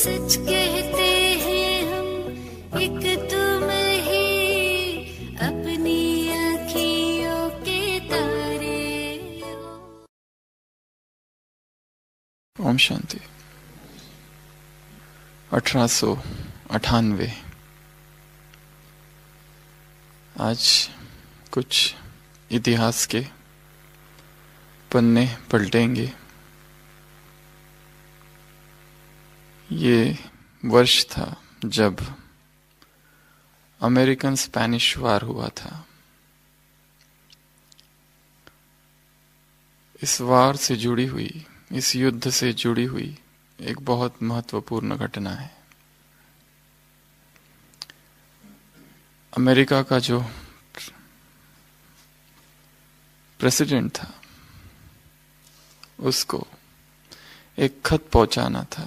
सच कहते हैं हम, एक तुम ही अपनी आँखियों के तारे हो। ओम शांति। 1898 आज कुछ इतिहास के पन्ने पलटेंगे। ये वर्ष था जब अमेरिकन स्पेनिश वार हुआ था। इस वार से जुड़ी हुई, इस युद्ध से जुड़ी हुई एक बहुत महत्वपूर्ण घटना है। अमेरिका का जो प्रेसिडेंट था, उसको एक खत पहुंचाना था।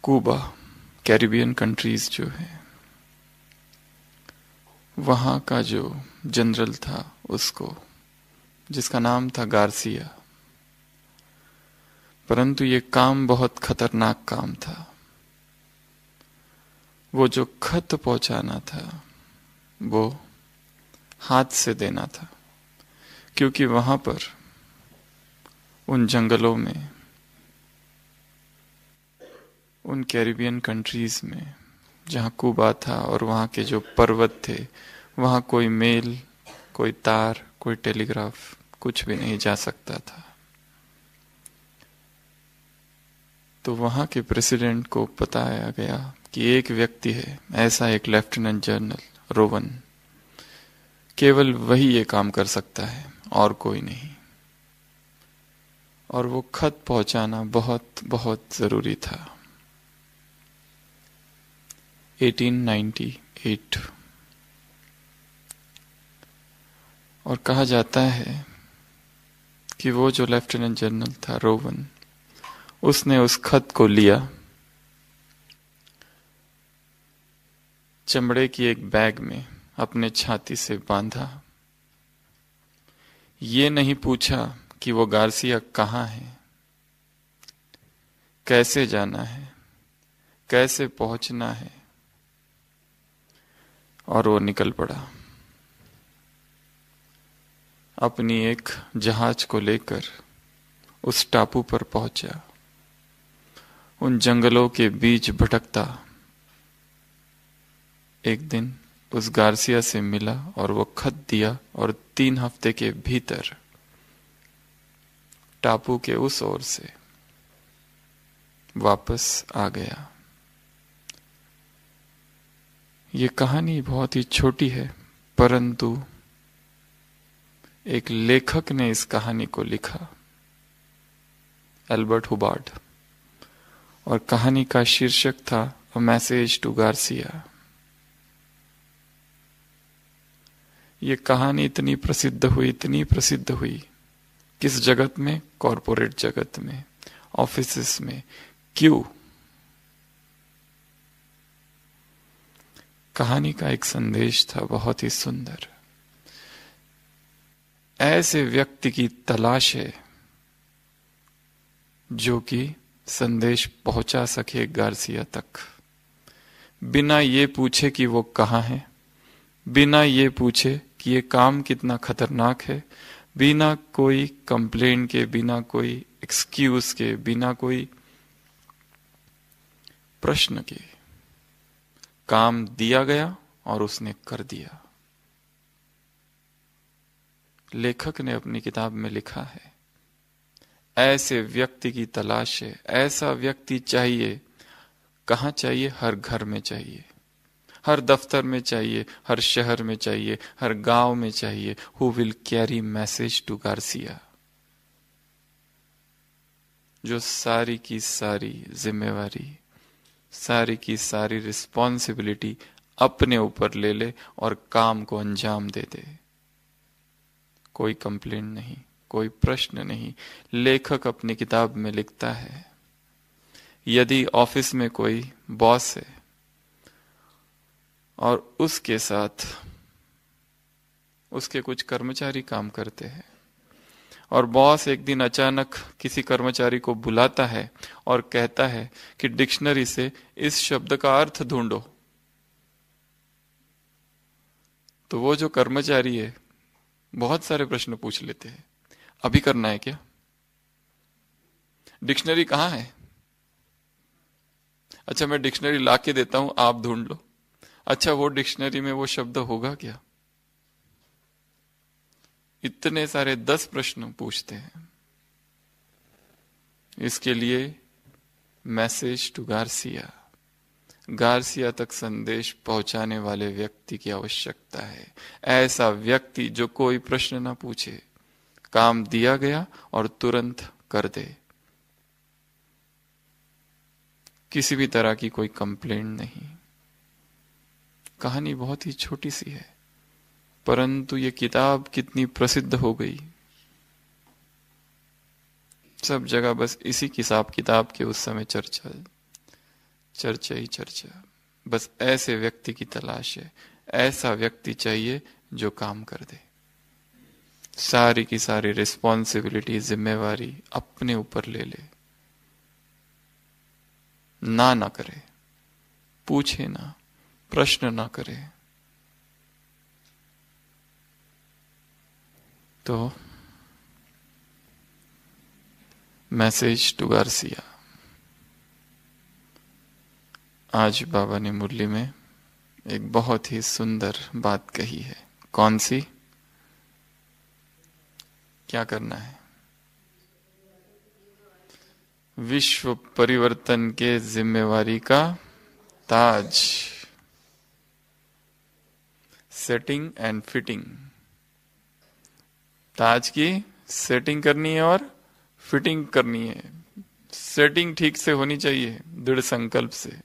क्यूबा, कैरिबियन कंट्रीज जो है, वहां का जो जनरल था उसको, जिसका नाम था गार्सिया। परंतु ये काम बहुत खतरनाक काम था। वो जो खत पहुंचाना था वो हाथ से देना था, क्योंकि वहां पर उन जंगलों में, उन कैरिबियन कंट्रीज में जहां क्यूबा था और वहां के जो पर्वत थे, वहां कोई मेल, कोई तार, कोई टेलीग्राफ, कुछ भी नहीं जा सकता था। तो वहां के प्रेसिडेंट को बताया गया कि एक व्यक्ति है, ऐसा एक लेफ्टिनेंट जनरल रोवन, केवल वही ये काम कर सकता है और कोई नहीं। और वो खत पहुंचाना बहुत बहुत जरूरी था। 1898। और कहा जाता है कि वो जो लेफ्टिनेंट जनरल था रोवन, उसने उस खत को लिया, चमड़े की एक बैग में अपने छाती से बांधा। ये नहीं पूछा कि वो गार्सिया कहाँ है, कैसे जाना है, कैसे पहुंचना है, और वो निकल पड़ा। अपनी एक जहाज को लेकर उस टापू पर पहुंचा। उन जंगलों के बीच भटकता एक दिन उस गार्सिया से मिला और वो खत दिया, और 3 हफ्ते के भीतर टापू के उस ओर से वापस आ गया। ये कहानी बहुत ही छोटी है, परंतु एक लेखक ने इस कहानी को लिखा, एल्बर्ट हुबार्ड, और कहानी का शीर्षक था अ मैसेज टू गार्सिया। ये कहानी इतनी प्रसिद्ध हुई, इतनी प्रसिद्ध हुई, किस जगत में? कॉरपोरेट जगत में, ऑफिसेस में। क्यों? कहानी का एक संदेश था बहुत ही सुंदर। ऐसे व्यक्ति की तलाश है जो कि संदेश पहुंचा सके गार्सिया तक, बिना ये पूछे कि वो कहाँ है, बिना ये पूछे कि ये काम कितना खतरनाक है, बिना कोई कंप्लेन के, बिना कोई एक्सक्यूज के, बिना कोई प्रश्न के काम दिया गया और उसने कर दिया। लेखक ने अपनी किताब में लिखा है, ऐसे व्यक्ति की तलाश है। ऐसा व्यक्ति चाहिए। कहाँ चाहिए? हर घर में चाहिए, हर दफ्तर में चाहिए, हर शहर में चाहिए, हर गांव में चाहिए। Who will carry message to Garcia, जो सारी की सारी जिम्मेवारी, सारी की सारी रिस्पॉन्सिबिलिटी अपने ऊपर ले ले और काम को अंजाम दे दे। कोई कंप्लेंट नहीं, कोई प्रश्न नहीं। लेखक अपनी किताब में लिखता है, यदि ऑफिस में कोई बॉस है और उसके साथ उसके कुछ कर्मचारी काम करते हैं और बॉस एक दिन अचानक किसी कर्मचारी को बुलाता है और कहता है कि डिक्शनरी से इस शब्द का अर्थ ढूंढो, तो वो जो कर्मचारी है बहुत सारे प्रश्न पूछ लेते हैं। अभी करना है क्या? डिक्शनरी कहाँ है? अच्छा, मैं डिक्शनरी ला के देता हूं, आप ढूंढ लो। अच्छा, वो डिक्शनरी में वो शब्द होगा क्या? इतने सारे 10 प्रश्न पूछते हैं। इसके लिए मैसेज टू गार्सिया, गार्सिया तक संदेश पहुंचाने वाले व्यक्ति की आवश्यकता है। ऐसा व्यक्ति जो कोई प्रश्न ना पूछे, काम दिया गया और तुरंत कर दे, किसी भी तरह की कोई कंप्लेंट नहीं। कहानी बहुत ही छोटी सी है, परंतु ये किताब कितनी प्रसिद्ध हो गई। सब जगह बस इसी हिसाब किताब के उस समय चर्चा ही चर्चा। बस ऐसे व्यक्ति की तलाश है, ऐसा व्यक्ति चाहिए जो काम कर दे, सारी की सारी रिस्पॉन्सिबिलिटी, जिम्मेवारी अपने ऊपर ले ले, ना करे, पूछे ना, प्रश्न ना करे। तो मैसेज टू गार्सिया। आज बाबा ने मुरली में एक बहुत ही सुंदर बात कही है। कौन सी? क्या करना है? विश्व परिवर्तन के जिम्मेवारी का ताज, सेटिंग एंड फिटिंग। ताज की सेटिंग करनी है और फिटिंग करनी है। सेटिंग ठीक से होनी चाहिए, दृढ़ संकल्प से,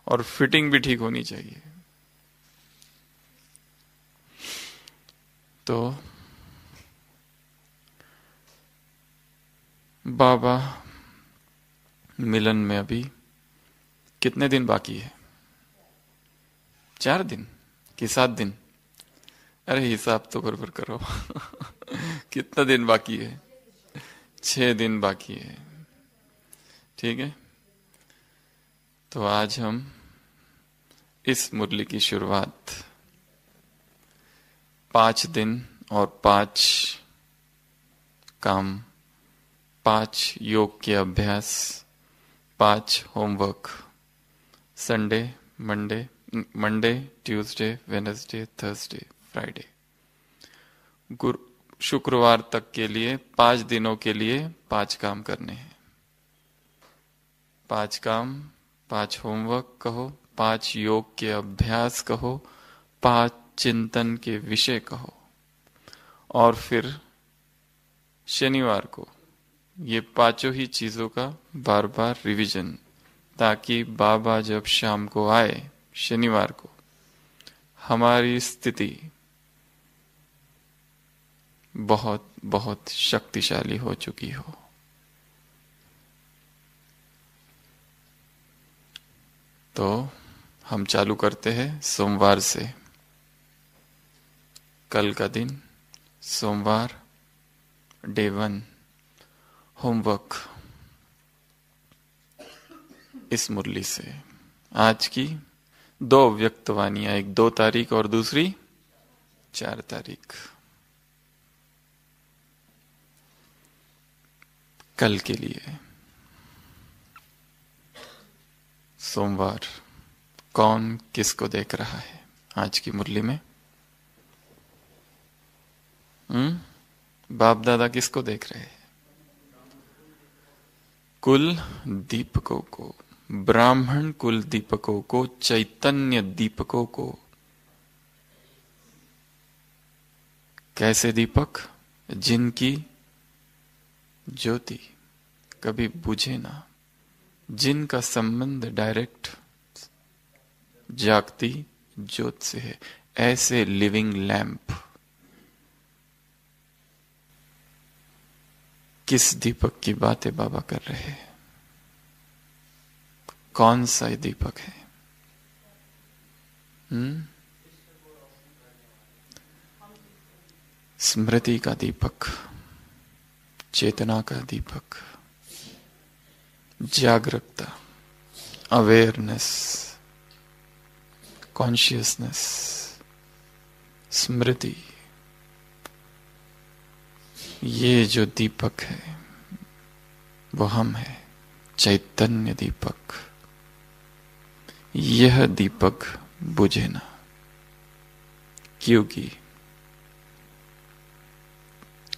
और फिटिंग भी ठीक होनी चाहिए। तो बाबा मिलन में अभी कितने दिन बाकी है? 4 दिन कि 7 दिन? अरे हिसाब तो बराबर करो। कितना दिन बाकी है? 6 दिन बाकी है। ठीक है, तो आज हम इस मुरली की शुरुआत 5 दिन और 5 काम, 5 योग के अभ्यास, 5 homework, Sunday, Monday, Tuesday, Wednesday, Thursday, Friday, शुक्रवार तक के लिए 5 दिनों के लिए 5 काम करने हैं। 5 काम, 5 होमवर्क कहो, 5 योग के अभ्यास कहो, 5 चिंतन के विषय कहो, और फिर शनिवार को ये 5 ही चीजों का बार बार रिवीजन, ताकि बाबा जब शाम को आए शनिवार को हमारी स्थिति बहुत बहुत शक्तिशाली हो चुकी हो। तो हम चालू करते हैं सोमवार से। कल का दिन सोमवार, डे 1, होमवर्क इस मुरली से। आज की 2 व्यक्तवाणियां, एक 2 तारीख और दूसरी 4 तारीख। कल के लिए सोमवार, कौन किसको देख रहा है आज की मुरली में? बाप दादा किसको देख रहे हैं? कुल दीपकों को, ब्राह्मण कुल दीपकों को, चैतन्य दीपकों को। कैसे दीपक? जिनकी ज्योति कभी बुझे ना, जिनका संबंध डायरेक्ट जागती ज्योत से है। ऐसे लिविंग लैंप। किस दीपक की बातें बाबा कर रहे हैं? कौन सा दीपक है? स्मृति का दीपक, चेतना का दीपक, जागरूकता, अवेयरनेस, कॉन्शियसनेस, स्मृति, ये जो दीपक है वो हम है, चैतन्य दीपक। यह दीपक बुझे ना, क्योंकि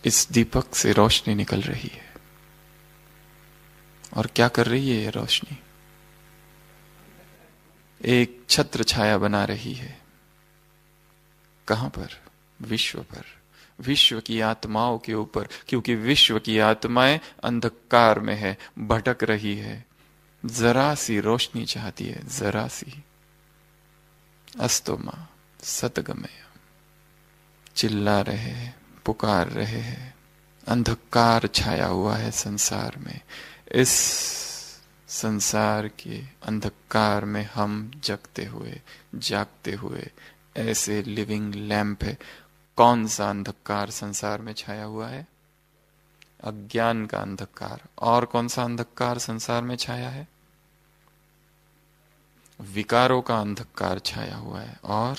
इस दीपक से रोशनी निकल रही है। और क्या कर रही है ये रोशनी? एक छत्र छाया बना रही है। कहां पर? विश्व पर, विश्व की आत्माओं के ऊपर, क्योंकि विश्व की आत्माएं अंधकार में है, भटक रही है, जरा सी रोशनी चाहती है, जरा सी। अस्तो मां सतगमय, चिल्ला रहे हैं, पुकार रहे हैं। अंधकार छाया हुआ है संसार में। इस संसार के अंधकार में हम जगते हुए, जागते हुए ऐसे लिविंग लैंप है। कौन सा अंधकार संसार में छाया हुआ है? अज्ञान का अंधकार। और कौन सा अंधकार संसार में छाया है? विकारों का अंधकार छाया हुआ है, और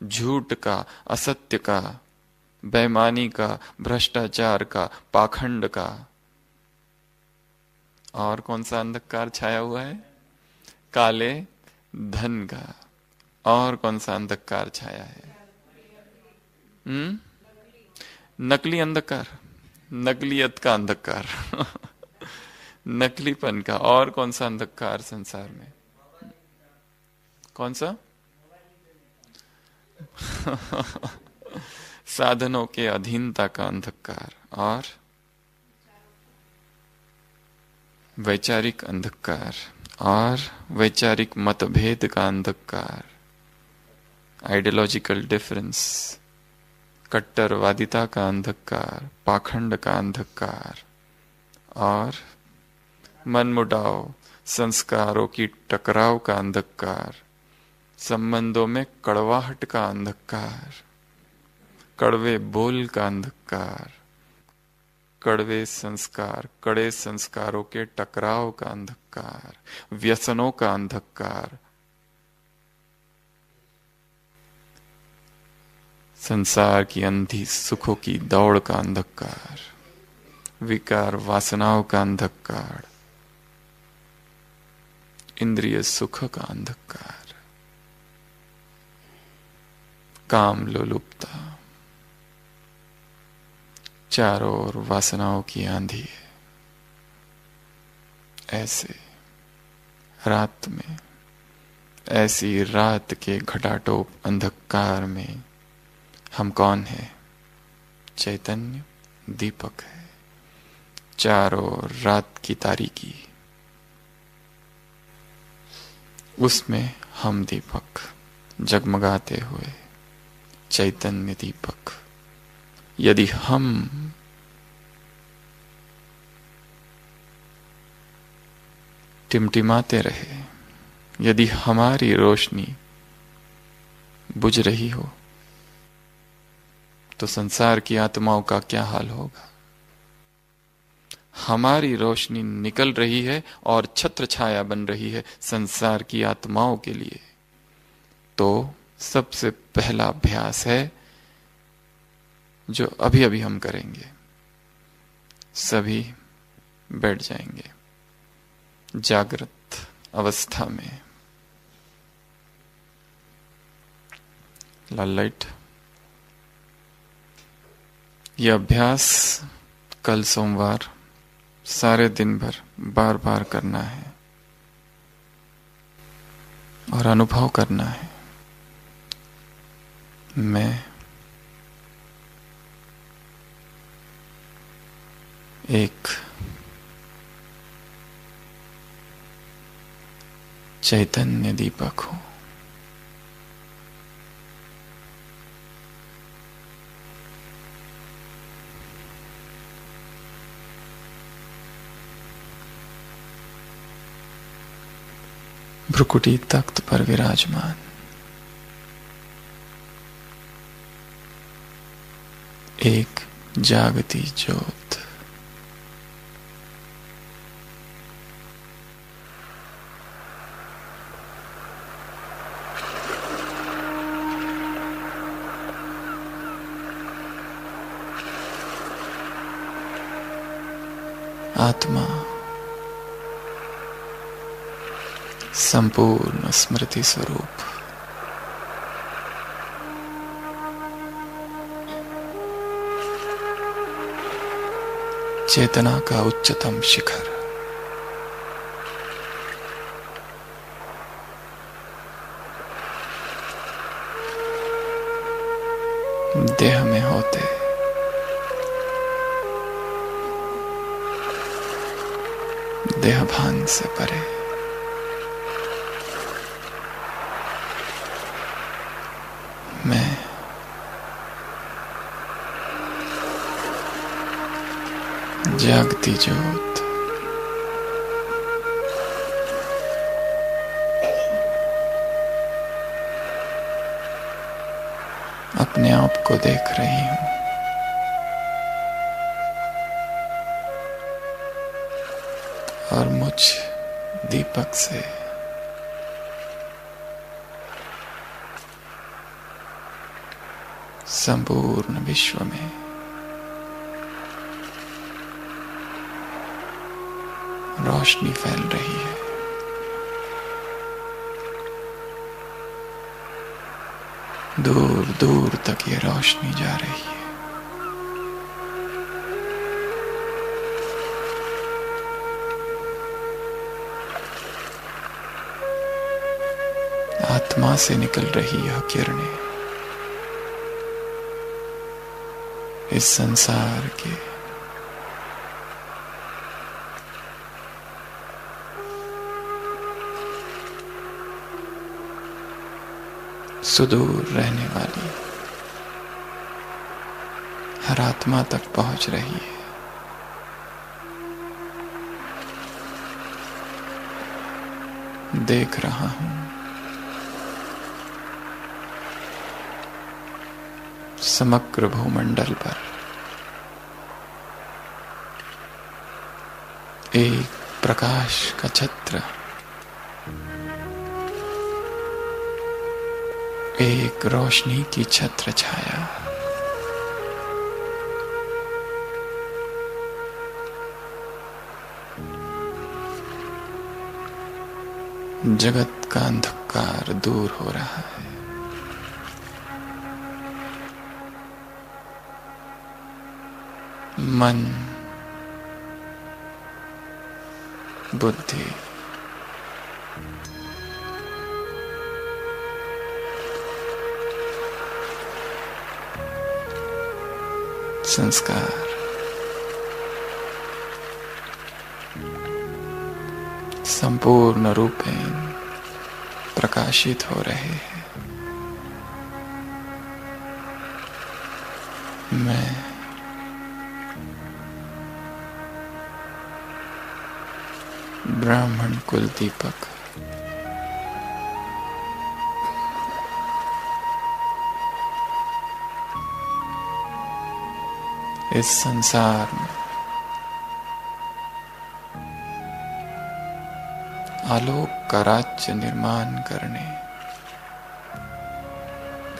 झूठ का, असत्य का, बेईमानी का, भ्रष्टाचार का, पाखंड का। और कौन सा अंधकार छाया हुआ है? काले धन का। और कौन सा अंधकार छाया है? नकली अंधकार, नकलियत का अंधकार नकलीपन का। और कौन सा अंधकार संसार में? कौन सा? साधनों के अधीनता का अंधकार। और वैचारिक अंधकार, और वैचारिक मतभेद का अंधकार, आइडियोलॉजिकल डिफरेंस, कट्टरवादिता का अंधकार, पाखंड का अंधकार, और मनमुटाव, संस्कारों की टकराव का अंधकार, संबंधों में कड़वाहट का अंधकार, कड़वे बोल का अंधकार, कड़वे संस्कार, कड़े संस्कारों के टकराव का अंधकार, व्यसनों का अंधकार, संसार की अंधी सुखों की दौड़ का अंधकार, विकार वासनाओं का अंधकार, इंद्रिय सुख का अंधकार, काम लोलुपता, चारों ओर वासनाओं की आंधी है। ऐसे रात में, ऐसी रात के घटाटोप अंधकार में हम कौन है? चैतन्य दीपक है। चारों ओर रात की तारीकी, उसमें हम दीपक जगमगाते हुए, चैतन्य दीपक। यदि हम टिमटिमाते रहे, यदि हमारी रोशनी बुझ रही हो, तो संसार की आत्माओं का क्या हाल होगा? हमारी रोशनी निकल रही है और छत्र छाया बन रही है संसार की आत्माओं के लिए। तो सबसे पहला अभ्यास है जो अभी अभी हम करेंगे। सभी बैठ जाएंगे जागृत अवस्था में। लाल लाइट। यह अभ्यास कल सोमवार सारे दिन भर बार बार करना है और अनुभव करना है। मैं एक चैतन्य दीपक हूं। भ्रुकुटी तख्त पर विराजमान, एक जागती ज्योत। आत्मा संपूर्ण स्मृति स्वरूप चेतना का उच्चतम शिखर देह में होते देह भान से परे मैं जागती ज्योत अपने आप को देख रही हूं। और मुझ दीपक से संपूर्ण विश्व में रोशनी फैल रही है। दूर दूर तक ये रोशनी जा रही है। आत्मा से निकल रही यह किरणें इस संसार के सुदूर रहने वाली हर आत्मा तक पहुंच रही है। देख रहा हूं समग्र भूमंडल पर एक प्रकाश का छत्र, एक रोशनी की छत्र छाया जगत का अंधकार दूर हो रहा है। मन, बुद्धि, संस्कार संपूर्ण रूपेण प्रकाशित हो रहे हैं। मैं ब्राह्मण कुल दीपक इस संसार में आलोक का राज्य निर्माण करने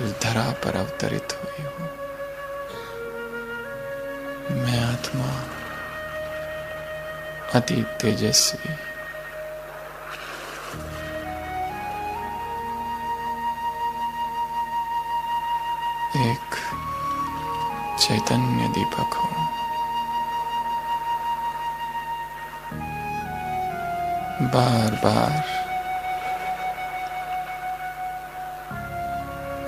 इस धरा पर अवतरित हुई हूं। मैं आत्मा अति तेजस्वी एक चैतन्य दीपक हूं। बार बार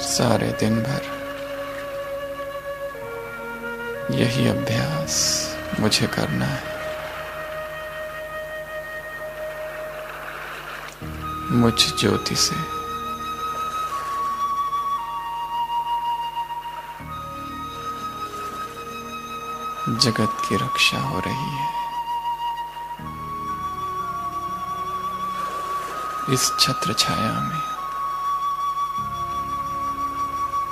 सारे दिन भर यही अभ्यास मुझे करना है। मुझ ज्योति से जगत की रक्षा हो रही है। इस छत्र छाया में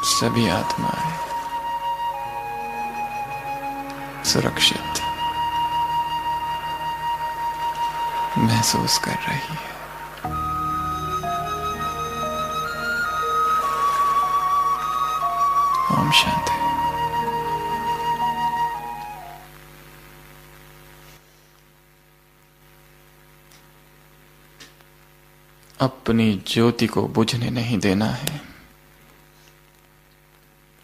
सभी आत्माएं सुरक्षित महसूस कर रही है। ओम शांति। अपनी ज्योति को बुझने नहीं देना है।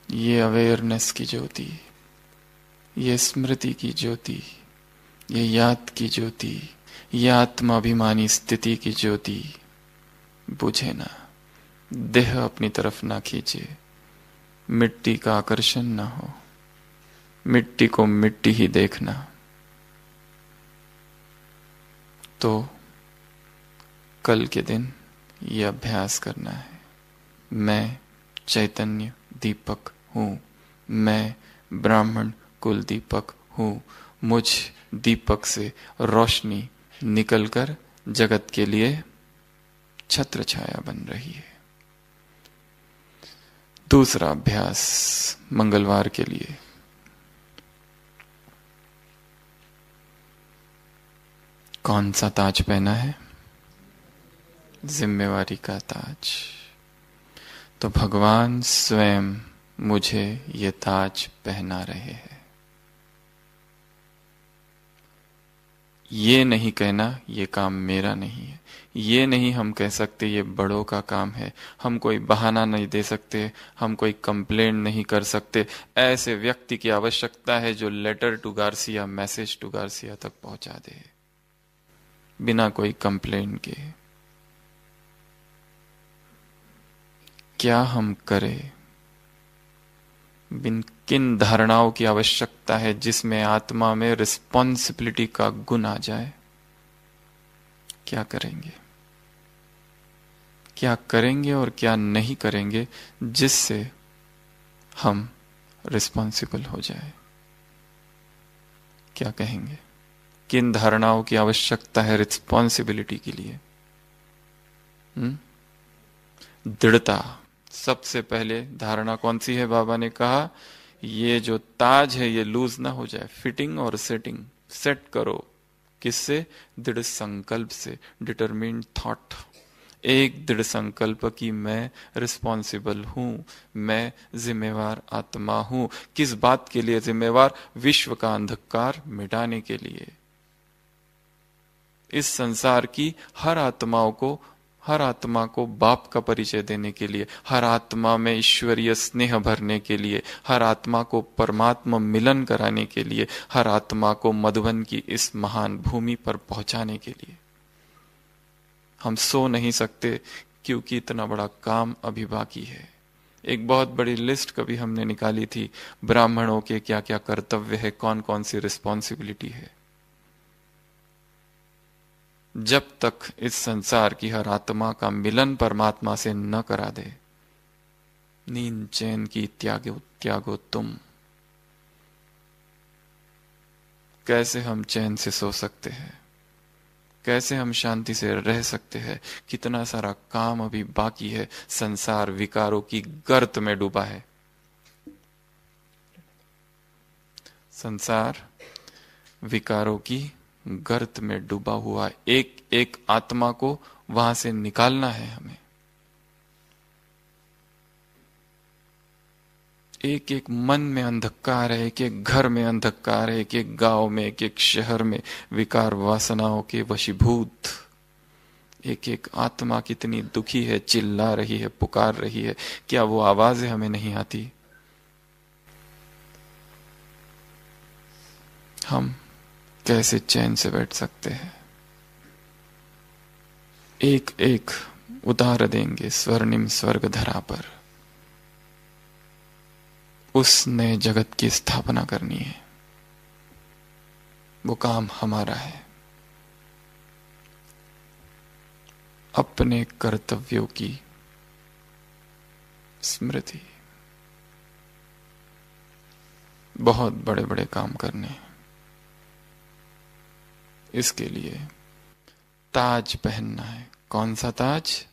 ये अवेयरनेस की ज्योति, ये स्मृति की ज्योति, ये याद की ज्योति, ये आत्माभिमानी स्थिति की ज्योति बुझे ना। देह अपनी तरफ ना खींचे, मिट्टी का आकर्षण ना हो, मिट्टी को मिट्टी ही देखना। तो कल के दिन ये अभ्यास करना है। मैं चैतन्य दीपक हूं, मैं ब्राह्मण कुल दीपक हूं। मुझ दीपक से रोशनी निकलकर जगत के लिए छत्र छाया बन रही है। दूसरा अभ्यास मंगलवार के लिए। कौन सा ताज पहना है? जिम्मेवारी का ताज। तो भगवान स्वयं मुझे ये ताज पहना रहे हैं। ये नहीं कहना ये काम मेरा नहीं है, ये नहीं हम कह सकते ये बड़ों का काम है, हम कोई बहाना नहीं दे सकते, हम कोई कंप्लेंट नहीं कर सकते। ऐसे व्यक्ति की आवश्यकता है जो letter to Garcia, message to Garcia तक पहुंचा दे बिना कोई कंप्लेंट के। क्या हम करें? किन धारणाओं की आवश्यकता है जिसमें आत्मा में रिस्पॉन्सिबिलिटी का गुण आ जाए? क्या करेंगे? क्या करेंगे और क्या नहीं करेंगे जिससे हम रिस्पॉन्सिबल हो जाए? क्या कहेंगे? किन धारणाओं की आवश्यकता है रिस्पॉन्सिबिलिटी के लिए? दृढ़ता। सबसे पहले धारणा कौन सी है? बाबा ने कहा ये जो ताज है ये लूज ना हो जाए। फिटिंग और सेटिंग, सेट करो किससे? दृढ़ संकल्प से, डिटरमिन्ड थॉट। एक दृढ़ संकल्प कि मैं रिस्पॉन्सिबल हूं, मैं जिम्मेवार आत्मा हूं। किस बात के लिए जिम्मेवार? विश्व का अंधकार मिटाने के लिए। इस संसार की हर आत्मा को बाप का परिचय देने के लिए, हर आत्मा में ईश्वरीय स्नेह भरने के लिए, हर आत्मा को परमात्मा मिलन कराने के लिए, हर आत्मा को मधुबन की इस महान भूमि पर पहुंचाने के लिए। हम सो नहीं सकते क्योंकि इतना बड़ा काम अभी बाकी है। एक बहुत बड़ी लिस्ट कभी हमने निकाली थी, ब्राह्मणों के क्या क्या कर्तव्य है, कौन कौन सी रिस्पॉन्सिबिलिटी है। जब तक इस संसार की हर आत्मा का मिलन परमात्मा से न करा दे, नींद चैन की त्यागो तुम। कैसे हम चैन से सो सकते हैं? कैसे हम शांति से रह सकते हैं? कितना सारा काम अभी बाकी है। संसार विकारों की गर्त में डूबा है। संसार विकारों की गर्त में डूबा हुआ। एक एक आत्मा को वहां से निकालना है हमें। एक एक मन में अंधकार है, एक एक घर में अंधकार है, एक एक गांव में, एक एक शहर में विकार वासनाओं के वशीभूत। एक एक आत्मा कितनी दुखी है, चिल्ला रही है, पुकार रही है। क्या वो आवाजें हमें नहीं आती? हम कैसे चैन से बैठ सकते हैं? एक एक उतार देंगे स्वर्णिम स्वर्ग धरा पर। उस नए जगत की स्थापना करनी है, वो काम हमारा है। अपने कर्तव्यों की स्मृति। बहुत बड़े बड़े काम करने हैं। इसके लिए ताज पहनना है। कौन सा ताज?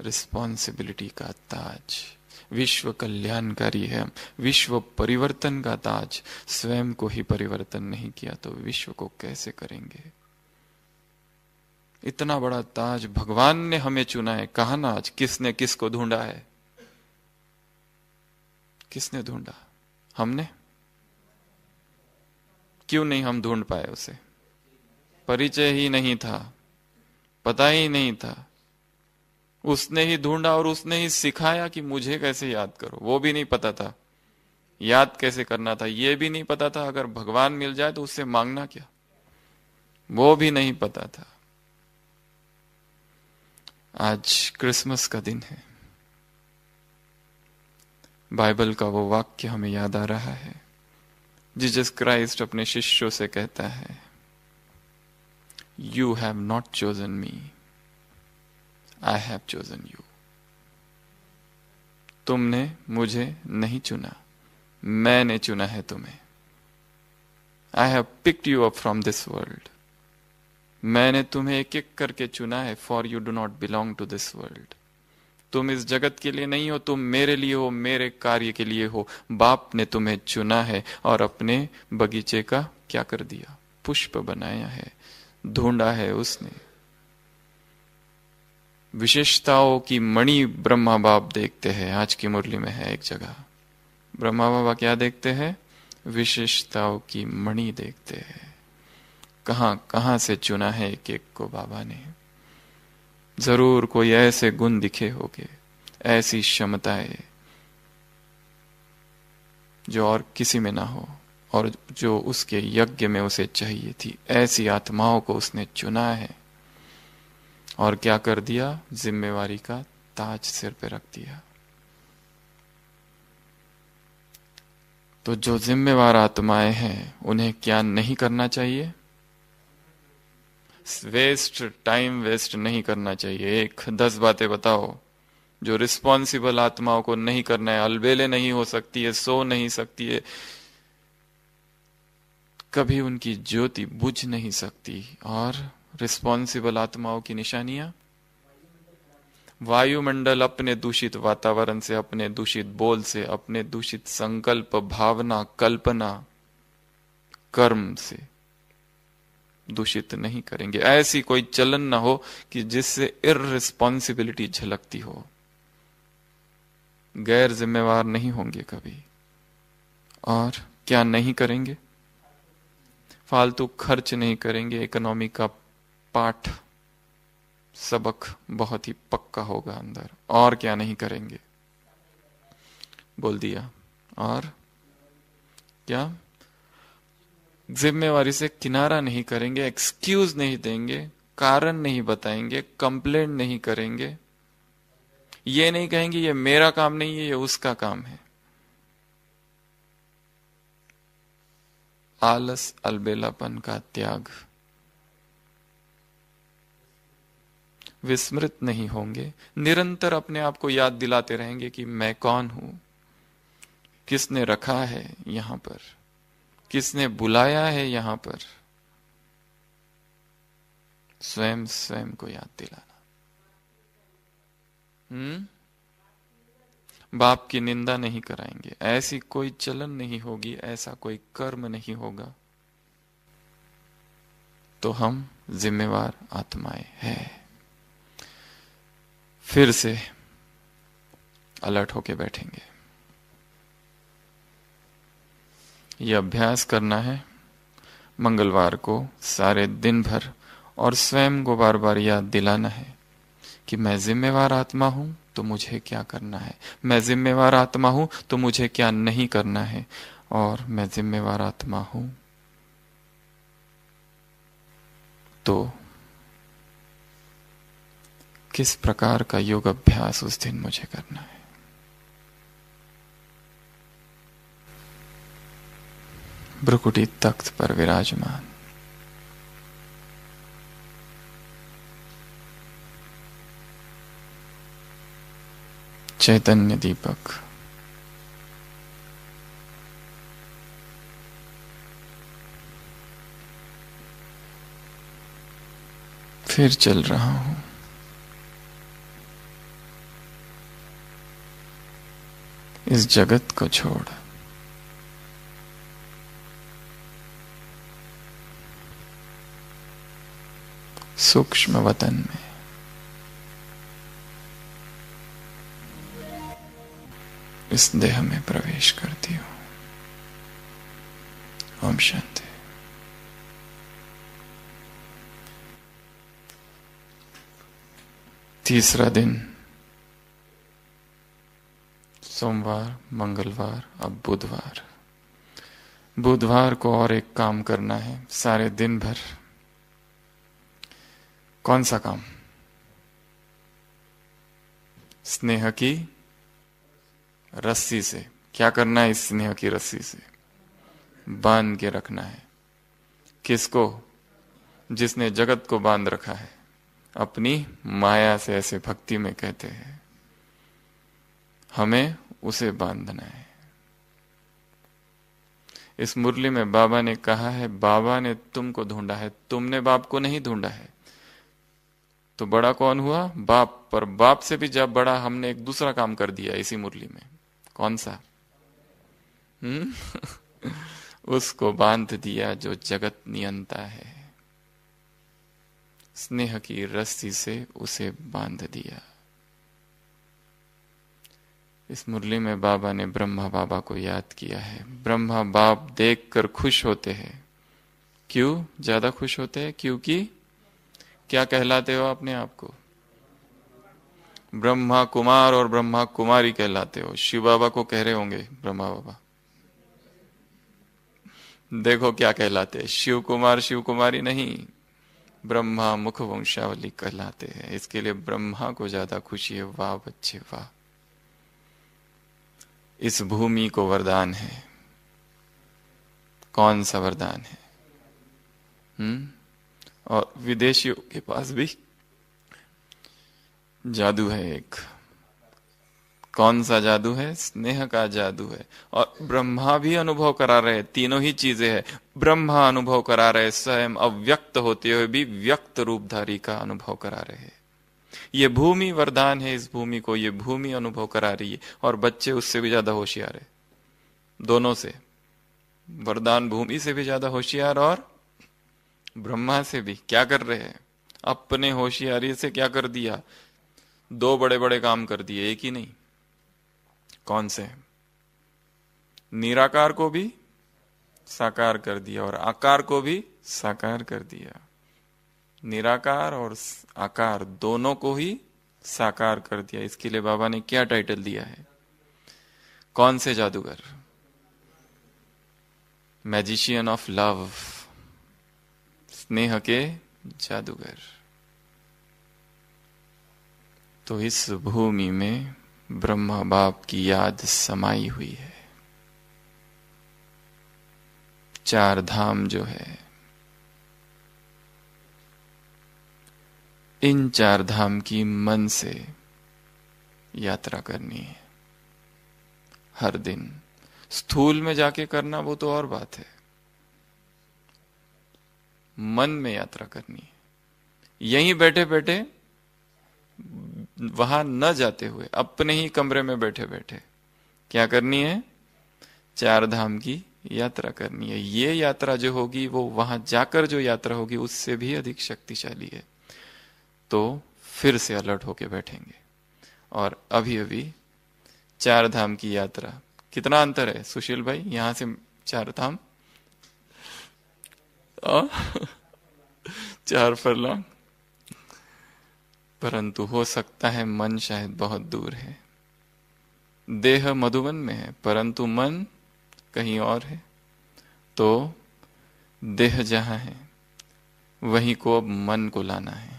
रिस्पॉन्सिबिलिटी का ताज। विश्व कल्याणकारी है, विश्व परिवर्तन का ताज। स्वयं को ही परिवर्तन नहीं किया तो विश्व को कैसे करेंगे? इतना बड़ा ताज भगवान ने हमें चुना है। कहा ना आज किसने किसको ढूंढा है? किसने ढूंढा? हमने। क्यों नहीं हम ढूंढ पाए उसे? परिचय ही नहीं था, पता ही नहीं था। उसने ही ढूंढा और उसने ही सिखाया कि मुझे कैसे याद करो। वो भी नहीं पता था याद कैसे करना था, ये भी नहीं पता था अगर भगवान मिल जाए तो उससे मांगना क्या, वो भी नहीं पता था। आज क्रिसमस का दिन है, बाइबल का वो वाक्य हमें याद आ रहा है। जीसस क्राइस्ट अपने शिष्यों से कहता है, you have not chosen me, I have chosen you. तुमने मुझे नहीं चुना, मैंने चुना है तुम्हें। I have picked you up from this world. मैंने तुम्हें एक एक करके चुना है। For you do not belong to this world. तुम इस जगत के लिए नहीं हो, तुम मेरे लिए हो, मेरे कार्य के लिए हो। बाप ने तुम्हें चुना है और अपने बगीचे का क्या कर दिया, पुष्प बनाया है, ढूंढा है उसने। विशेषताओं की मणि ब्रह्मा बाप देखते हैं। आज की मुरली में है एक जगह, ब्रह्मा बाबा क्या देखते हैं, विशेषताओं की मणि देखते हैं। कहां कहां से चुना है एक एक को बाबा ने। जरूर कोई ऐसे गुण दिखे होंगे, ऐसी क्षमताएं जो और किसी में ना हो और जो उसके यज्ञ में उसे चाहिए थी। ऐसी आत्माओं को उसने चुना है और क्या कर दिया, जिम्मेवारी का ताज सिर पे रख दिया। तो जो जिम्मेवार आत्माएं हैं उन्हें क्या नहीं करना चाहिए, टाइम वेस्ट नहीं करना चाहिए। 10 बातें बताओ जो रिस्पॉन्सिबल आत्माओं को नहीं करना है। अलबेले नहीं हो सकती है, सो नहीं सकती है, कभी उनकी ज्योति बुझ नहीं सकती। और रिस्पॉन्सिबल आत्माओं की निशानियां, वायुमंडल अपने दूषित वातावरण से, अपने दूषित बोल से, अपने दूषित संकल्प, भावना, कल्पना, कर्म से दूषित नहीं करेंगे। ऐसी कोई चलन ना हो कि जिससे इररिस्पॉन्सिबिलिटी झलकती हो। गैर जिम्मेवार नहीं होंगे कभी। और क्या नहीं करेंगे, फालतू खर्च नहीं करेंगे। इकोनॉमी का पाठ सबक बहुत ही पक्का होगा अंदर। और क्या नहीं करेंगे, बोल दिया। और क्या, जिम्मेवारी से किनारा नहीं करेंगे, एक्सक्यूज नहीं देंगे, कारण नहीं बताएंगे, कंप्लेंट नहीं करेंगे। ये नहीं कहेंगे ये मेरा काम नहीं है, ये उसका काम है। आलस, अलबेलापन का त्याग। विस्मृत नहीं होंगे, निरंतर अपने आप को याद दिलाते रहेंगे कि मैं कौन हूं, किसने रखा है यहां पर, किसने बुलाया है यहां पर। स्वयं स्वयं को याद दिलाना। बाप की निंदा नहीं कराएंगे, ऐसी कोई चलन नहीं होगी, ऐसा कोई कर्म नहीं होगा। तो हम जिम्मेवार आत्माएं हैं। फिर से अलर्ट होके बैठेंगे। ये अभ्यास करना है मंगलवार को सारे दिन भर, और स्वयं को बार बार याद दिलाना है कि मैं जिम्मेवार आत्मा हूं तो मुझे क्या करना है, मैं जिम्मेवार आत्मा हूं तो मुझे क्या नहीं करना है, और मैं जिम्मेवार आत्मा हूं तो किस प्रकार का योग अभ्यास उस दिन मुझे करना है। भ्रुकुटी तख्त पर विराजमान चैतन्य दीपक फिर चल रहा हूं। इस जगत को छोड़ सूक्ष्म वतन में इस देह में प्रवेश करती हूं। ओम शांति। तीसरा दिन सोमवार, मंगलवार, अब बुधवार। बुधवार को और एक काम करना है सारे दिन भर। कौन सा काम? स्नेह की रस्सी से। क्या करना है? इस स्नेह की रस्सी से बांध के रखना है। किसको? जिसने जगत को बांध रखा है, अपनी माया से। ऐसे भक्ति में कहते हैं हमें उसे बांधना है। इस मुरली में बाबा ने कहा है, बाबा ने तुमको ढूंढा है, तुमने बाप को नहीं ढूंढा है। तो बड़ा कौन हुआ? बाप। पर बाप से भी जब बड़ा हमने एक दूसरा काम कर दिया इसी मुरली में। कौन सा? उसको बांध दिया जो जगत नियंता है। स्नेह की रस्सी से उसे बांध दिया। इस मुरली में बाबा ने ब्रह्मा बाबा को याद किया है। ब्रह्मा बाप देखकर खुश होते हैं। क्यों ज्यादा खुश होते हैं? क्योंकि क्या कहलाते हो अपने आप को? ब्रह्मा कुमार और ब्रह्मा कुमारी कहलाते हो। शिव बाबा को कह रहे होंगे ब्रह्मा बाबा, देखो क्या कहलाते हैं। शिव कुमार शिव कुमारी नहीं, ब्रह्मा मुख वंशावली कहलाते हैं। इसके लिए ब्रह्मा को ज्यादा खुशी है। वाह बच्चे वाह। इस भूमि को वरदान है। कौन सा वरदान है? और विदेशियों के पास भी जादू है एक। कौन सा जादू है? स्नेह का जादू है। और ब्रह्मा भी अनुभव करा रहे। तीनों ही चीजें हैं। ब्रह्मा अनुभव करा रहे, स्वयं अव्यक्त होते हुए भी व्यक्त रूपधारी का अनुभव करा रहे। ये भूमि वरदान है। इस भूमि को ये भूमि अनुभव करा रही है। और बच्चे उससे भी ज्यादा होशियार है। दोनों से, वरदान भूमि से भी ज्यादा होशियार और ब्रह्मा से भी। क्या कर रहे हैं? अपने होशियारी से क्या कर दिया? दो बड़े बड़े काम कर दिए, एक ही नहीं। कौन से? निराकार को भी साकार कर दिया और आकार को भी साकार कर दिया। निराकार और आकार दोनों को ही साकार कर दिया। इसके लिए बाबा ने क्या टाइटल दिया है? कौन से जादूगर? मैजिशियन ऑफ लव, स्नेह के जादूगर। तो इस भूमि में ब्रह्मा बाप की याद समाई हुई है। चार धाम जो है, इन चार धाम की मन से यात्रा करनी है हर दिन। स्थूल में जाके करना वो तो और बात है, मन में यात्रा करनी है। यहीं बैठे बैठे, वहां न जाते हुए, अपने ही कमरे में बैठे बैठे क्या करनी है? चार धाम की यात्रा करनी है। ये यात्रा जो होगी वो वहां जाकर जो यात्रा होगी उससे भी अधिक शक्तिशाली है। तो फिर से अलर्ट होके बैठेंगे। और अभी अभी चार धाम की यात्रा, कितना अंतर है सुशील भाई यहां से चार धाम? 4 फरलॉन्ग। परंतु हो सकता है मन शायद बहुत दूर है। देह मधुबन में है परंतु मन कहीं और है। तो देह जहां है वहीं को अब मन को लाना है।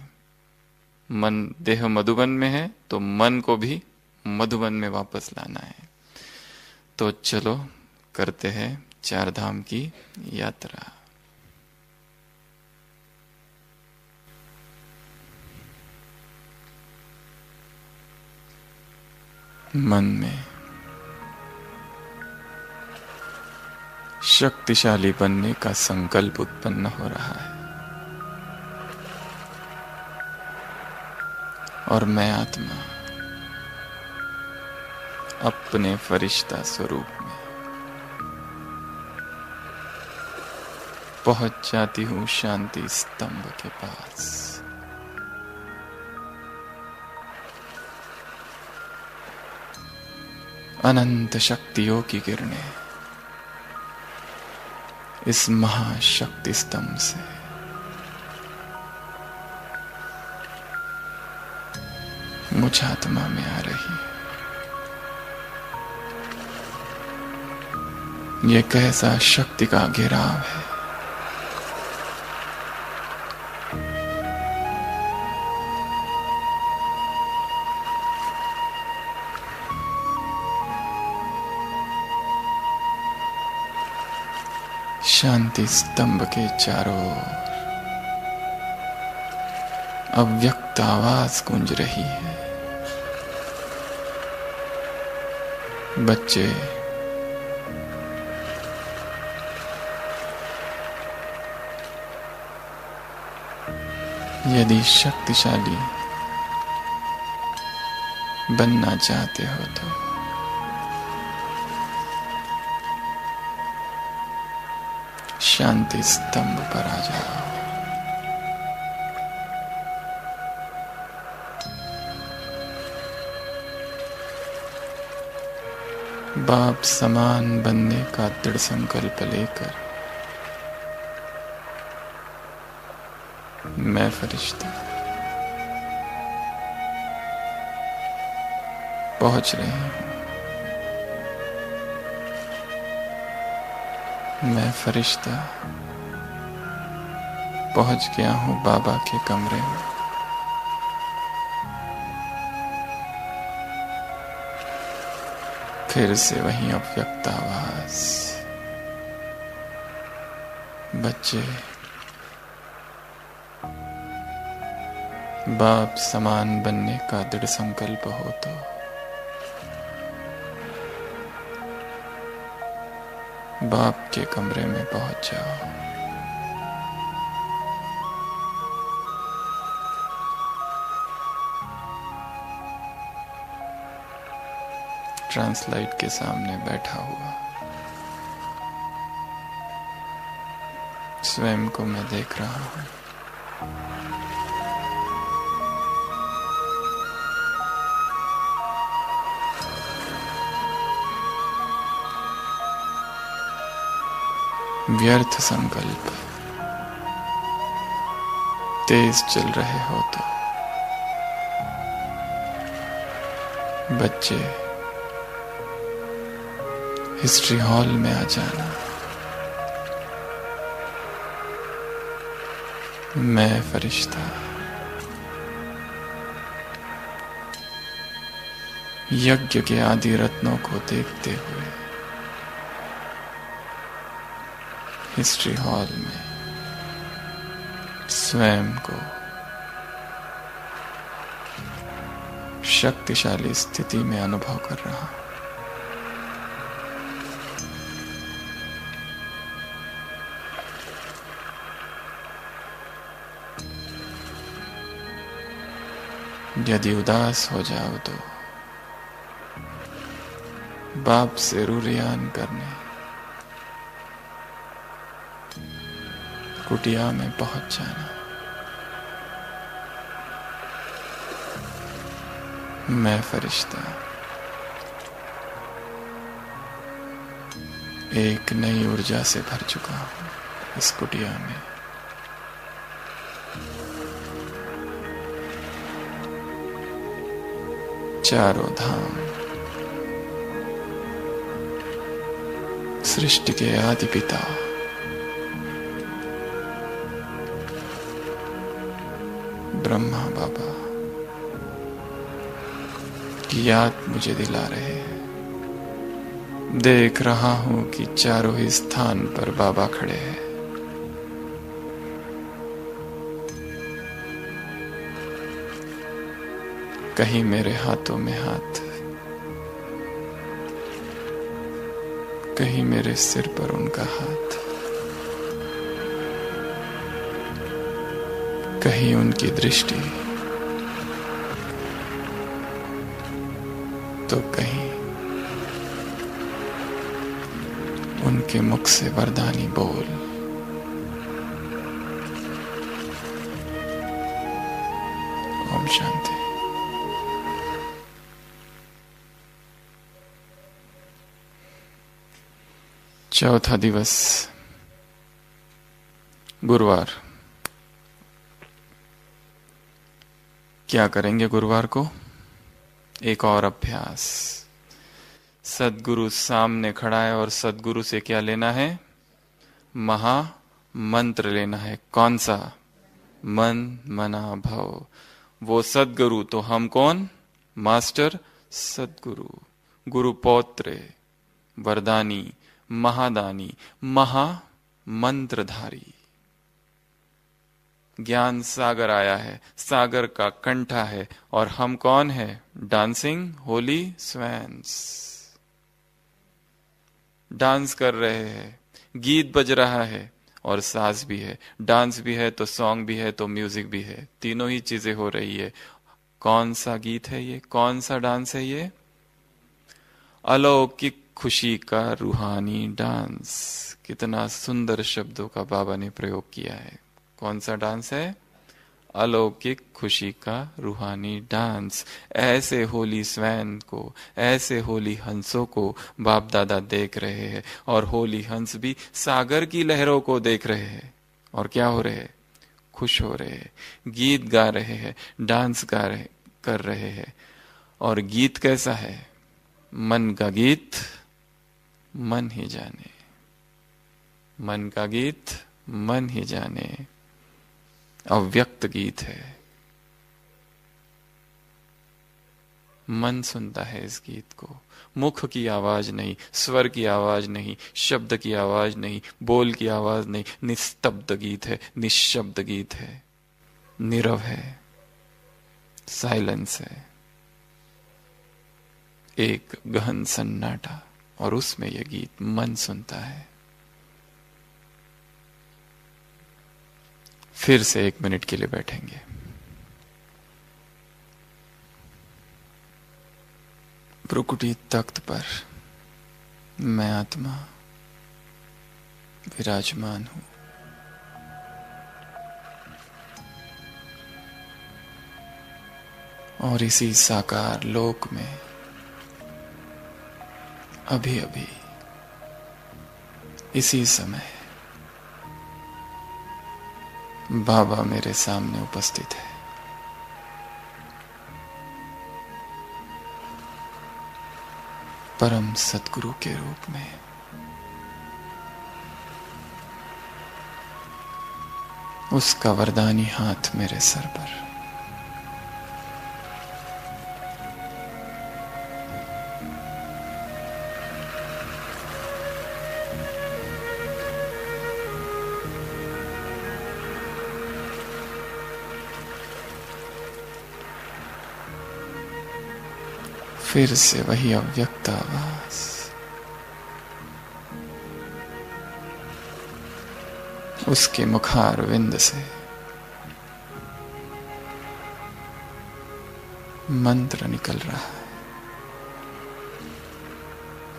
मन, देह मधुबन में है तो मन को भी मधुबन में वापस लाना है। तो चलो करते हैं चार धाम की यात्रा। मन में शक्तिशाली बनने का संकल्प उत्पन्न हो रहा है। और मैं आत्मा अपने फरिश्ता स्वरूप में पहुंच जाती हूं शांति स्तंभ के पास। अनंत शक्तियों की किरणें इस महाशक्ति स्तंभ से मुझ आत्मा में आ रही है। ये कैसा शक्ति का घेराव है। शांति स्तंभ के चारों ओर अव्यक्त आवाज गूंज रही है। बच्चे यदि शक्तिशाली बनना चाहते हो तो शांति स्तंभ पर आ जाओ। बाप समान बनने का दृढ़ संकल्प लेकर मैं फरिश्ता पहुंच रही हूं। मैं फरिश्ता पहुंच गया हूं बाबा के कमरे में। फिर से वही अव्यक्त आवाज। बच्चे बाप समान बनने का दृढ़ संकल्प हो तो बाप के कमरे में पहुंच जाओ। ट्रांसलाइट के सामने बैठा हुआ स्वयं को मैं देख रहा हूं। व्यर्थ संकल्प तेज चल रहे हो तो बच्चे हिस्ट्री हॉल में आ जाना। मैं फरिश्ता यज्ञ के आदि रत्नों को देखते हुए हिस्ट्री हॉल में स्वयं को शक्तिशाली स्थिति में अनुभव कर रहा हूं। यदि उदास हो जाओ तो बाप से रूरियान करने कुटिया में पहुंच जाना। मैं फरिश्ता एक नई ऊर्जा से भर चुका हूं इस कुटिया में। चारों धाम सृष्टि के आदि पिता ब्रह्मा बाबा की याद मुझे दिला रहे हैं। देख रहा हूं कि चारों ही स्थान पर बाबा खड़े हैं। कहीं मेरे हाथों में हाथ, कहीं मेरे सिर पर उनका हाथ, कहीं उनकी दृष्टि तो कहीं उनके मुख से वरदानी बोल। ओम शांति। चौथा दिवस गुरुवार। क्या करेंगे गुरुवार को? एक और अभ्यास। सद्गुरु सामने खड़ा है और सद्गुरु से क्या लेना है? महा मंत्र लेना है। कौन सा? मन मना भव। वो सद्गुरु तो हम कौन? मास्टर सद्गुरु, गुरु पौत्र, वरदानी, महादानी, महा मंत्रधारी। ज्ञान सागर आया है, सागर का कंठा है, और हम कौन है? डांसिंग होली स्वैन्स। डांस कर रहे हैं, गीत बज रहा है और साज भी है, डांस भी है तो सॉन्ग भी है तो म्यूजिक भी है, तीनों ही चीजें हो रही है। कौन सा गीत है ये? कौन सा डांस है ये? अलौकिक खुशी का रूहानी डांस। कितना सुंदर शब्दों का बाबा ने प्रयोग किया है। कौन सा डांस है? अलौकिक खुशी का रूहानी डांस। ऐसे होली स्वैन को, ऐसे होली हंसों को बाप दादा देख रहे हैं, और होली हंस भी सागर की लहरों को देख रहे हैं, और क्या हो रहे हैं? खुश हो रहे हैं, गीत गा रहे हैं, डांस कर रहे हैं। और गीत कैसा है? मन का गीत मन ही जाने, मन का गीत मन ही जाने। अव्यक्त गीत है, मन सुनता है इस गीत को। मुख की आवाज नहीं, स्वर की आवाज नहीं, शब्द की आवाज नहीं, बोल की आवाज नहीं, निस्तब्ध गीत है, निशब्द गीत है, नीरव है, साइलेंस है, एक गहन सन्नाटा, और उसमें यह गीत मन सुनता है। फिर से 1 मिनट के लिए बैठेंगे। प्रकृति तख्त पर मैं आत्मा विराजमान हूं। और इसी साकार लोक में अभी अभी इसी समय बाबा मेरे सामने उपस्थित है। परम सद्गुरु के रूप में। उसका वरदानी हाथ मेरे सर पर। फिर से वही अव्यक्त आवाज, उसके मुखार विंद से मंत्र निकल रहा है।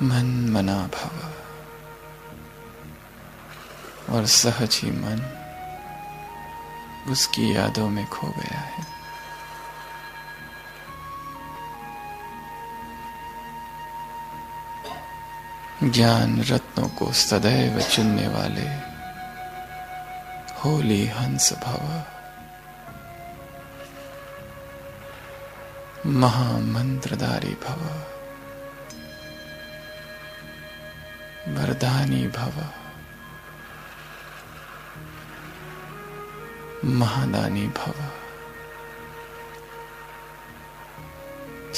मन मना भव। और सहज ही मन उसकी यादों में खो गया है। ज्ञान रत्नों को सदैव चुनने वाले होली हंस भव, महामंत्रधारी भव, वरदानी भव, महादानी भव,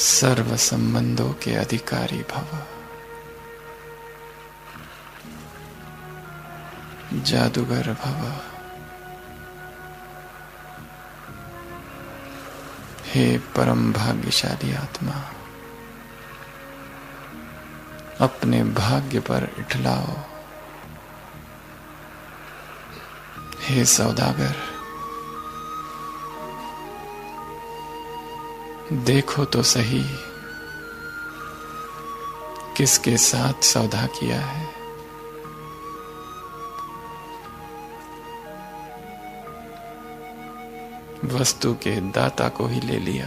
सर्व संबंधों के अधिकारी भव, जादूगर भव, हे परम भाग्यशाली आत्मा, अपने भाग्य पर इठलाओ। हे सौदागर, देखो तो सही किसके साथ सौदा किया है। वस्तु के दाता को ही ले लिया।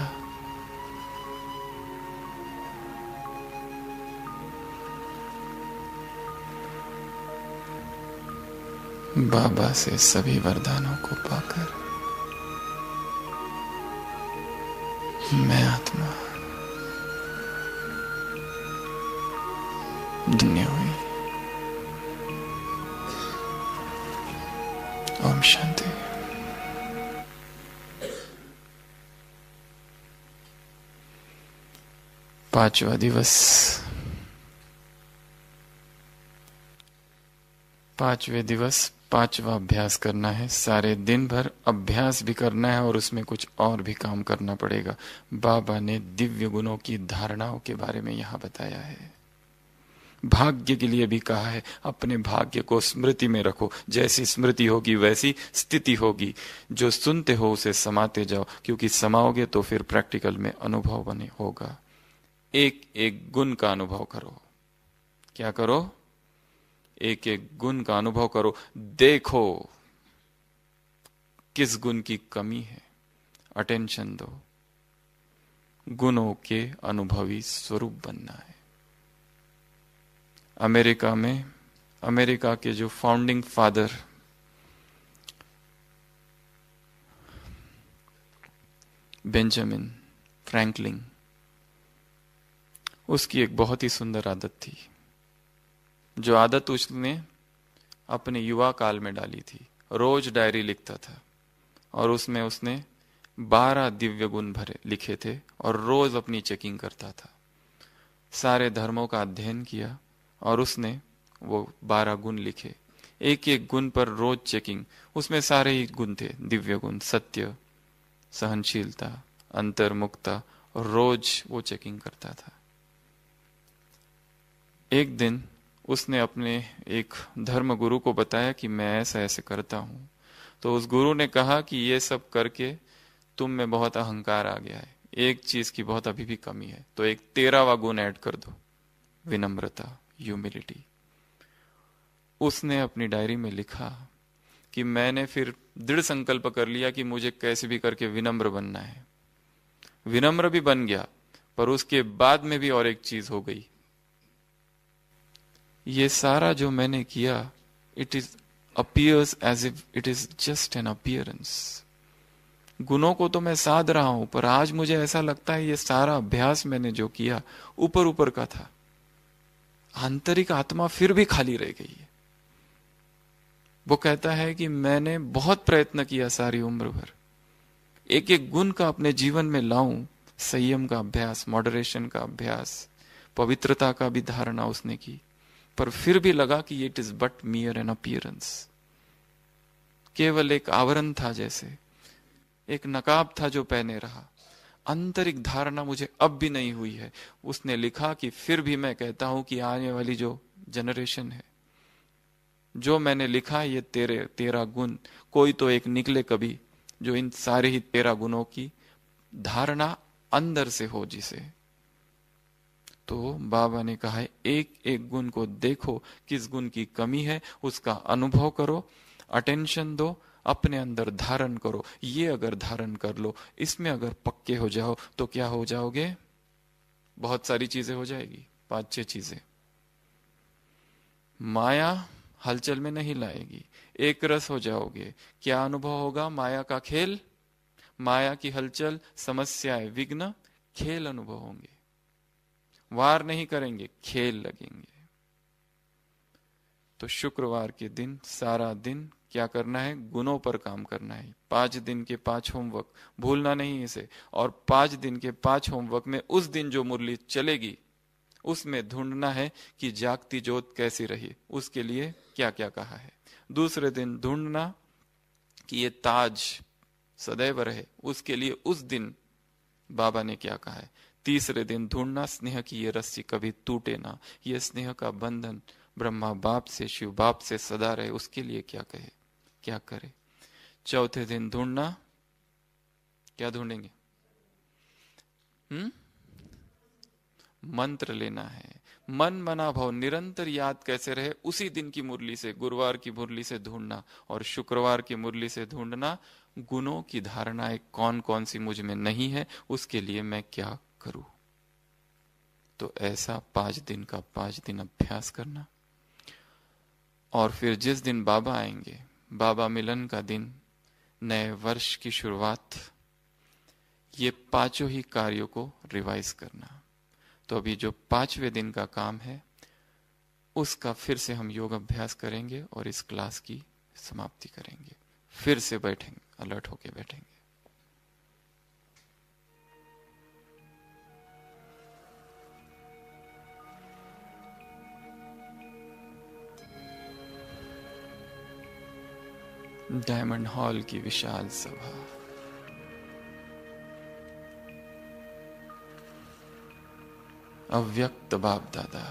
बाबा से सभी वरदानों को पाकर मैं आत्मा धन्य हुई। ओम शांति। पांचवा दिवस। पांचवे दिवस पांचवा अभ्यास करना है। सारे दिन भर अभ्यास भी करना है और उसमें कुछ और भी काम करना पड़ेगा। बाबा ने दिव्य गुणों की धारणाओं के बारे में यहां बताया है। भाग्य के लिए भी कहा है, अपने भाग्य को स्मृति में रखो। जैसी स्मृति होगी वैसी स्थिति होगी। जो सुनते हो उसे समाते जाओ, क्योंकि समाओगे तो फिर प्रैक्टिकल में अनुभव बने होगा। एक एक गुण का अनुभव करो। क्या करो? एक एक गुण का अनुभव करो। देखो किस गुण की कमी है, अटेंशन दो। गुणों के अनुभवी स्वरूप बनना है। अमेरिका के जो फाउंडिंग फादर बेंजामिन फ्रैंकलिन, उसकी एक बहुत ही सुंदर आदत थी। जो आदत उसने अपने युवा काल में डाली थी। रोज डायरी लिखता था और उसमें उसने 12 दिव्य गुण भरे लिखे थे और रोज अपनी चेकिंग करता था। सारे धर्मों का अध्ययन किया और उसने वो 12 गुण लिखे। एक एक गुण पर रोज चेकिंग। उसमें सारे ही गुण थे, दिव्य गुण, सत्य, सहनशीलता, अंतर्मुखता, और रोज वो चेकिंग करता था। एक दिन उसने अपने एक धर्म गुरु को बताया कि मैं ऐसा ऐसे करता हूं। तो उस गुरु ने कहा कि ये सब करके तुम में बहुत अहंकार आ गया है, एक चीज की बहुत अभी भी कमी है, तो एक 13वां गुण ऐड कर दो, विनम्रता, ह्यूमिलिटी। उसने अपनी डायरी में लिखा कि मैंने फिर दृढ़ संकल्प कर लिया कि मुझे कैसे भी करके विनम्र बनना है। विनम्र भी बन गया, पर उसके बाद में भी और एक चीज हो गई। ये सारा जो मैंने किया, it is appears as if it is just an appearance. गुणों को तो मैं साध रहा हूं, पर आज मुझे ऐसा लगता है ये सारा अभ्यास मैंने जो किया ऊपर ऊपर का था। आंतरिक आत्मा फिर भी खाली रह गई है। वो कहता है कि मैंने बहुत प्रयत्न किया सारी उम्र भर, एक एक गुण का अपने जीवन में लाऊं। संयम का अभ्यास, मॉडरेशन का अभ्यास, पवित्रता का भी धारणा उसने की, पर फिर भी लगा कि it is but mere an appearance. केवल एक आवरण था, जैसे एक नकाब था जो पहने रहा। आंतरिक धारणा मुझे अब भी नहीं हुई है। उसने लिखा कि फिर भी मैं कहता हूं कि आने वाली जो जनरेशन है, जो मैंने लिखा ये 13 गुण, कोई तो एक निकले कभी जो इन सारे ही 13 गुणों की धारणा अंदर से हो जिसे। तो बाबा ने कहा है, एक एक गुण को देखो, किस गुण की कमी है उसका अनुभव करो, अटेंशन दो, अपने अंदर धारण करो। ये अगर धारण कर लो, इसमें अगर पक्के हो जाओ तो क्या हो जाओगे? बहुत सारी चीजें हो जाएगी, 5-6 चीजें। माया हलचल में नहीं लाएगी, एक रस हो जाओगे। क्या अनुभव होगा? माया का खेल, माया की हलचल, समस्याएं, विघ्न, खेल अनुभव होंगे। वार नहीं करेंगे, खेल लगेंगे। तो शुक्रवार के दिन सारा दिन क्या करना है? गुणों पर काम करना है। 5 दिन के 5 होमवर्क, भूलना नहीं इसे। और 5 दिन के 5 होमवर्क में उस दिन जो मुरली चलेगी उसमें ढूंढना है कि जागती ज्योत कैसी रही, उसके लिए क्या क्या कहा है। दूसरे दिन ढूंढना कि ये ताज सदैव रहे, उसके लिए उस दिन बाबा ने क्या कहा है। तीसरे दिन ढूंढना स्नेह की ये रस्सी कभी टूटे ना, ये स्नेह का बंधन ब्रह्मा बाप से, शिव बाप से सदा रहे, उसके लिए क्या कहे, क्या करे। चौथे दिन ढूंढना, क्या ढूंढेंगे? मंत्र लेना है। मन मना भाव निरंतर याद कैसे रहे, उसी दिन की मुरली से, गुरुवार की मुरली से ढूंढना और शुक्रवार की मुरली से ढूंढना गुणों की धारणाएं कौन कौन सी मुझ में नहीं है, उसके लिए मैं क्या करूं। तो ऐसा 5 दिन का 5 दिन अभ्यास करना। और फिर जिस दिन बाबा आएंगे, बाबा मिलन का दिन, नए वर्ष की शुरुआत, ये 5 ही कार्यों को रिवाइज करना। तो अभी जो 5वें दिन का काम है, उसका फिर से हम योग अभ्यास करेंगे और इस क्लास की समाप्ति करेंगे। फिर से बैठेंगे, अलर्ट होके बैठेंगे। डायमंड हॉल की विशाल सभा, अव्यक्त बाप दादा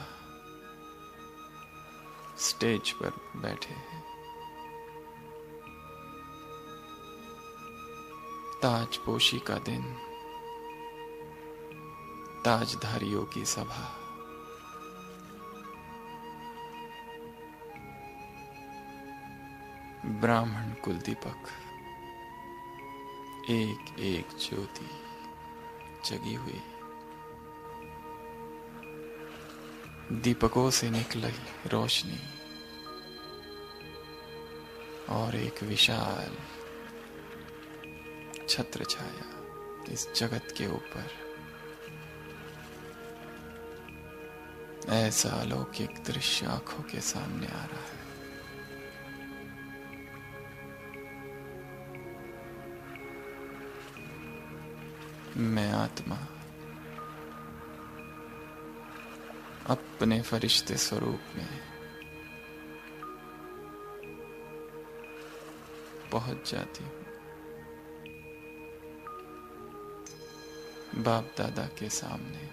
स्टेज पर बैठे हैं। ताजपोशी का दिन, ताजधारियों की सभा। ब्राह्मण कुल दीपक, एक एक ज्योति जगी हुई। दीपकों से निकली रोशनी और एक विशाल छत्र छाया इस जगत के ऊपर। ऐसा अलौकिक दृश्य आंखों के सामने आ रहा है। मैं आत्मा अपने फरिश्ते स्वरूप में पहुंच जाती हूं बाप दादा के सामने।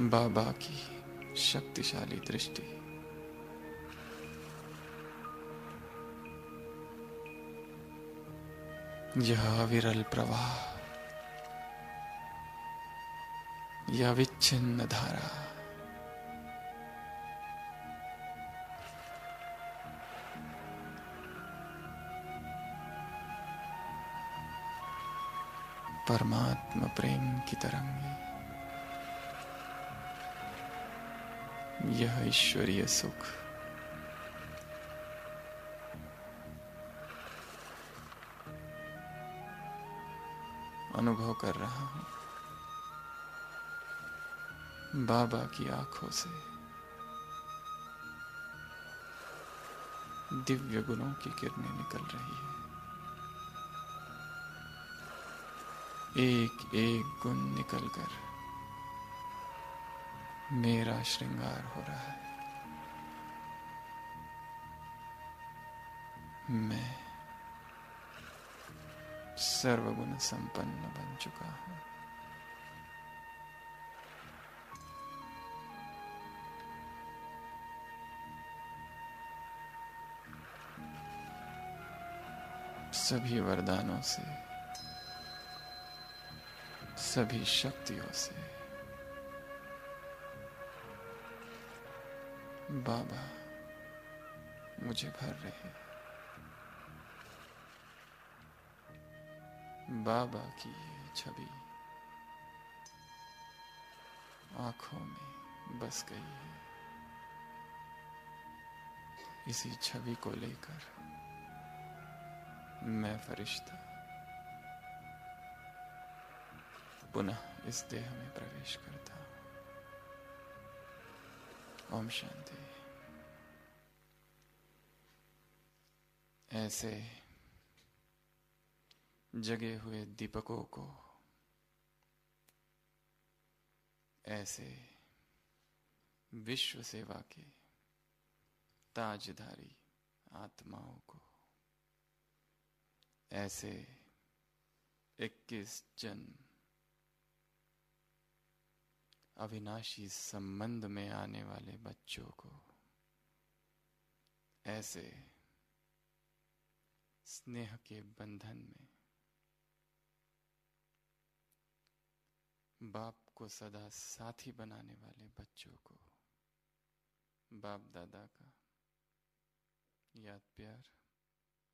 बाबा की शक्तिशाली दृष्टि, यह अविरल प्रवाह, यह विच्छिन्न धारा परमात्मा प्रेम की तरंगी, यह ईश्वरीय सुख अनुभव कर रहा हूं बाबा की आंखों से। दिव्य गुणों की किरणें निकल रही है। एक एक गुण निकलकर मेरा श्रृंगार हो रहा है। मैं सर्वगुण संपन्न बन चुका हूं। सभी वरदानों से, सभी शक्तियों से बाबा मुझे भर रहे हैं। बाबा की ये छवि आंखों में बस गई है। इसी छवि को लेकर मैं फरिश्ता पुनः इस देह में प्रवेश करता हूं। ओम शांति। ऐसे जगे हुए दीपकों को, ऐसे विश्व सेवा के ताजधारी आत्माओं को, ऐसे 21 जन्म अविनाशी संबंध में आने वाले बच्चों को, ऐसे स्नेह के बंधन में बाप को सदा साथी बनाने वाले बच्चों को बाप दादा का याद प्यार,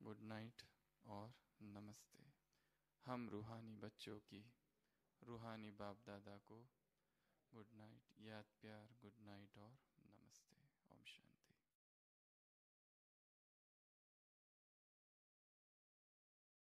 गुड नाइट और नमस्ते। हम रूहानी बच्चों की रूहानी बाप दादा को गुड नाइट, याद प्यार, गुड नाइट और नमस्ते। ओम शांति।